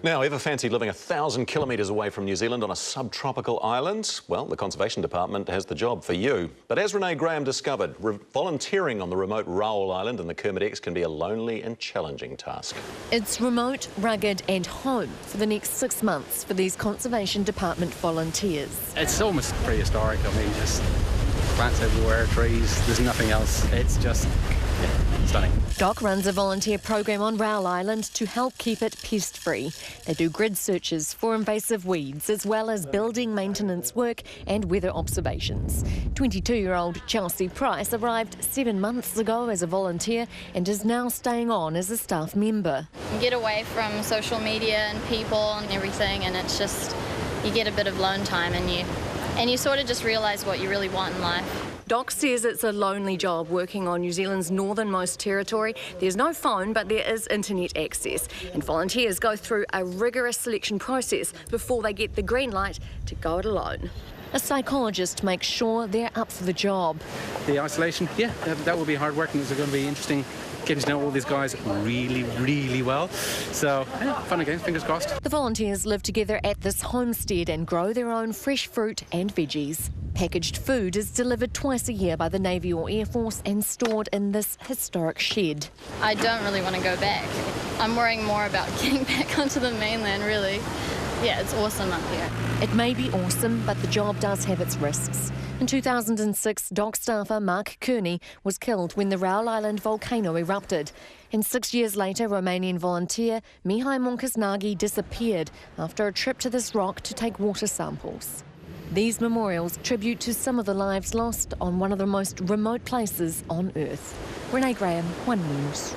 Now, ever fancy living 1,000 kilometres away from New Zealand on a subtropical island? Well, the Conservation Department has the job for you. But as Renee Graham discovered, volunteering on the remote Raoul Island in the Kermadec can be a lonely and challenging task. It's remote, rugged and home for the next 6 months for these Conservation Department volunteers. It's almost prehistoric. I mean, just plants everywhere, trees, there's nothing else. It's just stunning. Doc runs a volunteer program on Raoul Island to help keep it pest-free. They do grid searches for invasive weeds, as well as building maintenance work and weather observations. 22-year-old Chelsea Price arrived 7 months ago as a volunteer and is now staying on as a staff member. You get away from social media and people and everything, and it's just, you get a bit of lone time and you sort of just realise what you really want in life. Doc says it's a lonely job working on New Zealand's northernmost territory. There's no phone, but there is internet access. And volunteers go through a rigorous selection process before they get the green light to go it alone. A psychologist makes sure they're up for the job. The isolation, yeah, that will be hard work, and it's going to be interesting getting to know all these guys really, really well. So, yeah, fun and games, fingers crossed. The volunteers live together at this homestead and grow their own fresh fruit and veggies. Packaged food is delivered twice a year by the Navy or Air Force and stored in this historic shed. I don't really want to go back. I'm worrying more about getting back onto the mainland, really. Yeah, it's awesome up here. It may be awesome, but the job does have its risks. In 2006, Doc staffer Mark Kearney was killed when the Raoul Island volcano erupted. And 6 years later, Romanian volunteer Mihai Moncasnaghi disappeared after a trip to this rock to take water samples. These memorials tribute to some of the lives lost on one of the most remote places on Earth. Renee Graham, One News.